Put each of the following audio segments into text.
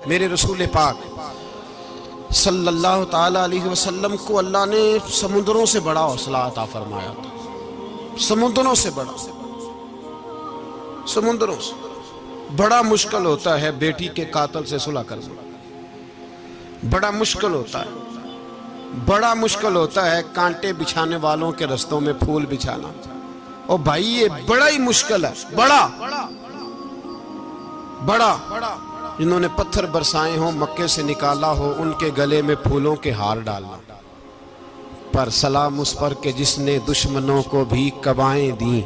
मेरे रसूल पाक सल्लल्लाहु ताला अलैहि वसल्लम को अल्लाह ने समुद्रों से बड़ा हौसला अता फरमाया था। समुद्रों से बड़ा, समुद्रों से बड़ा मुश्किल होता है बेटी के कातिल से सुलह करना, बड़ा मुश्किल होता है, बड़ा मुश्किल होता है कांटे बिछाने वालों के रस्तों में फूल बिछाना। और भाई ये बड़ा ही मुश्किल है, बड़ा बड़ा। जिन्होंने पत्थर बरसाए हो, मक्के से निकाला हो, उनके गले में फूलों के हार डालना। पर सलाम उस पर के जिसने दुश्मनों को भी कबाएं दी,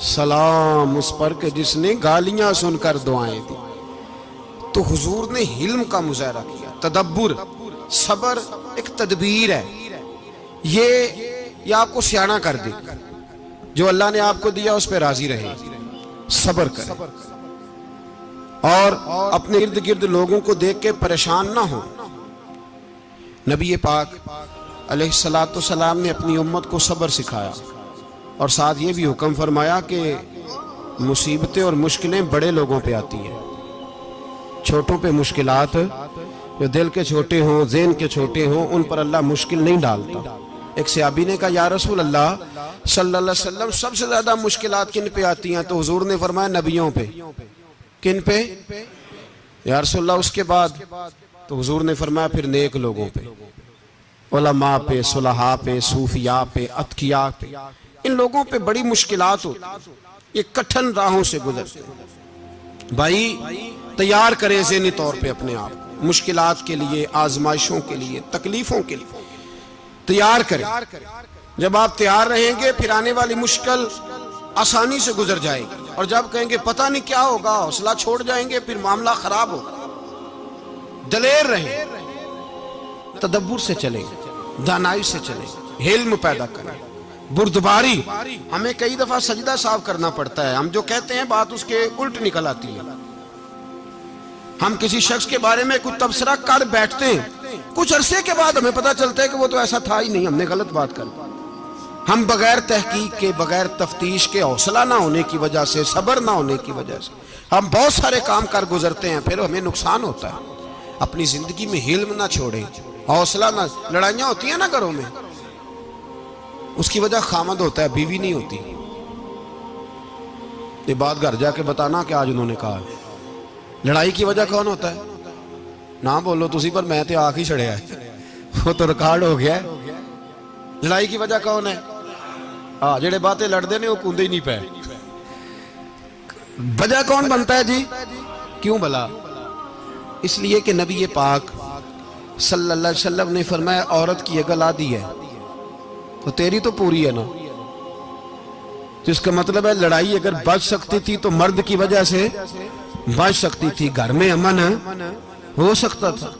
सलाम उस पर के जिसने गालियां सुनकर दुआएं दी। तो हुजूर ने हिल्म का मुजाहरा किया, तदब्बुर, सबर एक तदबीर है। ये आपको सियाना कर दे। जो अल्लाह ने आपको दिया उस पर राजी रहे, सबर करें और अपने इर्द गिर्द लोगों को देख के परेशान ना हो। नबी पाक अलैहिस्सलातु सलाम ने अपनी उम्मत को सबर सिखाया और साथ ये भी हुक्म फरमाया कि मुसीबतें और मुश्किलें बड़े लोगों पे आती हैं, छोटों पे मुश्किलात, जो दिल के छोटे हों, ज़हन के छोटे हों, उन पर अल्लाह मुश्किल नहीं डालता। एक सहाबी ने कहा, या रसूल अल्लाह सल्लल्लाहु अलैहि वसल्लम, सबसे ज्यादा मुश्किलात किन पे आती हैं? तो हुजूर ने फरमाया नबियों पे। किन पे या रसूल अल्लाह? उसके बाद? तो हुजूर ने फरमाया फिर नेक लोगों पे, उलमा पे, सुलहा पे, सूफिया पे, अतकिया पे। इन लोगों पे बड़ी मुश्किलात होती, ये कठिन राहों से गुजरते। भाई तैयार करें ज़हनी तौर पे अपने आप मुश्किलात के लिए, आजमाइशों के लिए, तकलीफों के लिए तैयार करें। जब आप तैयार रहेंगे फिर आने वाली मुश्किल आसानी से गुजर जाएगी। और जब कहेंगे पता नहीं क्या होगा, हौसला छोड़ जाएंगे, फिर मामला खराब होगा। दलेर रहें, तदब्बुर से चलें, दानाई से चलें, हिल्म पैदा करें, बुर्दबारी। हमें कई दफा सजदा साफ करना पड़ता है, हम जो कहते हैं बात उसके उल्ट निकल आती है। हम किसी शख्स के बारे में कुछ तबसरा कर बैठते हैं, कुछ अरसे के बाद हमें पता चलता है कि वो तो ऐसा था ही नहीं, हमने गलत बात कर। हम बगैर तहकीक के, बगैर तफ्तीश के, हौसला ना होने की वजह से, सब्र ना होने की वजह से हम बहुत सारे काम कर गुजरते हैं, फिर हमें नुकसान होता है। अपनी जिंदगी में हिल्म ना छोड़े, हौसला ना। लड़ाइयाँ होती हैं ना घरों में, उसकी वजह खामद होता है, बीवी नहीं होती। ये बात घर जाके बताना कि आज उन्होंने कहा। लड़ाई की वजह कौन होता है? ना बोलो तुसी, पर मैं तो आख ही छड़िया है, वो तो रिकॉर्ड हो गया है। लड़ाई की वजह कौन है? हाँ, जेड़े बातें लड़ते ने वो कूदे ही नहीं पे। वजह कौन बनता है जी? क्यों भला? इसलिए कि नबी पाक सल्लल्लाहु अलैहि वसल्लम ने फरमाया औरत की अकल आधी है तो तेरी तो पूरी है ना। तो इसका मतलब है लड़ाई अगर बच सकती थी तो मर्द की वजह से बच सकती थी, घर में अमन हो सकता था।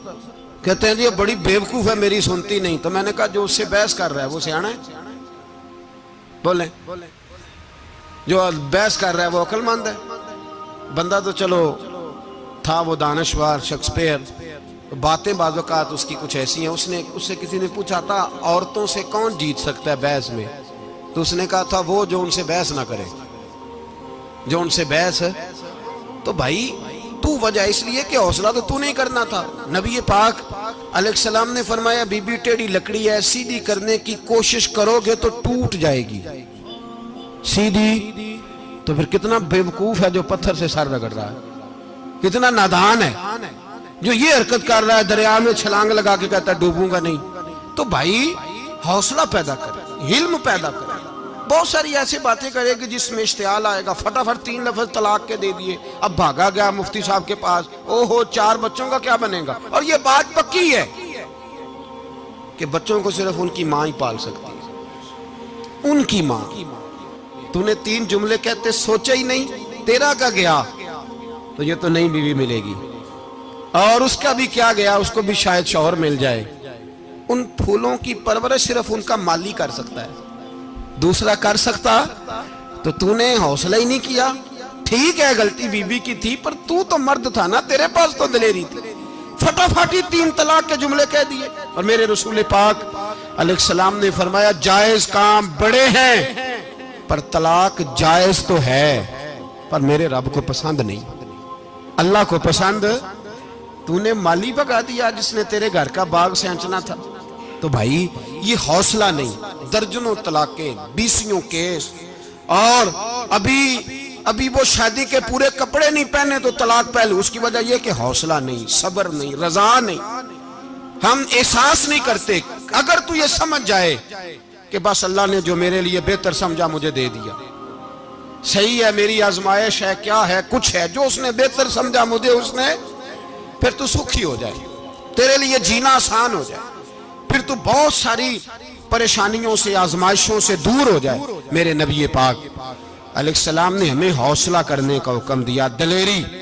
कहते हैं जी ये बड़ी बेवकूफ है, मेरी सुनती नहीं। तो मैंने कहा जो उससे बहस कर रहा है वो सियाना है? बोले जो बहस कर रहा है वो अक्लमंद है? बंदा तो चलो था वो दानश्वर शेक्सपियर, बातें बाज़-औक़ात उसकी कुछ ऐसी हैं। उससे किसी ने पूछा था औरतों से कौन जीत सकता है बहस में, तो उसने कहा था वो जो उनसे बहस ना करे, जो उनसे बहस है। तो भाई तू वजह इसलिए कि हौसला तो तू नहीं करना था। नबी पाक अलैहिस्सलाम ने फरमाया बीबी टेढ़ी लकड़ी है, सीधी करने की कोशिश करोगे तो टूट जाएगी। सीधी तो फिर कितना बेवकूफ है जो पत्थर से सर रगड़ रहा है, कितना नादान है जो ये हरकत कर रहा है, दरिया में छलांग लगा के कहता है डूबूंगा नहीं। तो भाई हौसला पैदा करे, हिल्म पैदा करे। बहुत सारी ऐसी बातें करेगी जिसमें इश्तियाल आएगा, फटाफट 3 लफ्ज तलाक के दे दिए, अब भागा गया मुफ्ती साहब के पास, ओहो 4 बच्चों का क्या बनेगा। और ये बात पक्की है कि बच्चों को सिर्फ उनकी माँ ही पाल सकती है, उनकी माँ। तूने 3 जुमले कहते सोचा ही नहीं, तेरा का गया तो ये तो नई बीवी मिलेगी, और उसका भी क्या गया, उसको भी शायद शौहर मिल जाए। उन फूलों की परवरिश सिर्फ उनका माली कर सकता है, दूसरा कर सकता। तो तूने हौसला ही नहीं किया। ठीक है गलती बीबी की थी, पर तू तो मर्द था ना, तेरे पास तो दलेरी थी। फटाफट ही 3 तलाक के जुमले कह दिए। और मेरे रसूल पाक अलैहिस्सलाम ने फरमाया जायज काम बड़े हैं, पर तलाक जायज तो है पर मेरे रब को पसंद नहीं, अल्लाह को पसंद तूने माली भगा दिया जिसने तेरे घर का बाग सेंचना था। तो भाई ये हौसला नहीं, दर्जनों तलाकें, 20 केस, और अभी वो शादी के पूरे कपड़े नहीं पहने तो तलाक पहले। उसकी वजह यह कि हौसला नहीं, सब्र नहीं, रजा नहीं, हम एहसास नहीं करते। अगर तू ये समझ जाए कि बस अल्लाह ने जो मेरे लिए बेहतर समझा मुझे दे दिया, सही है, मेरी आजमाइश है, क्या है, कुछ है, जो उसने बेहतर समझा मुझे उसने, फिर तू सुखी हो जाए, तेरे लिए जीना आसान हो जाए, फिर तू बहुत सारी परेशानियों से, आजमाइशों से दूर हो जाए। मेरे नबी पाक अलैहिस्सलाम ने हमें हौसला करने का हुक्म दिया, दलेरी।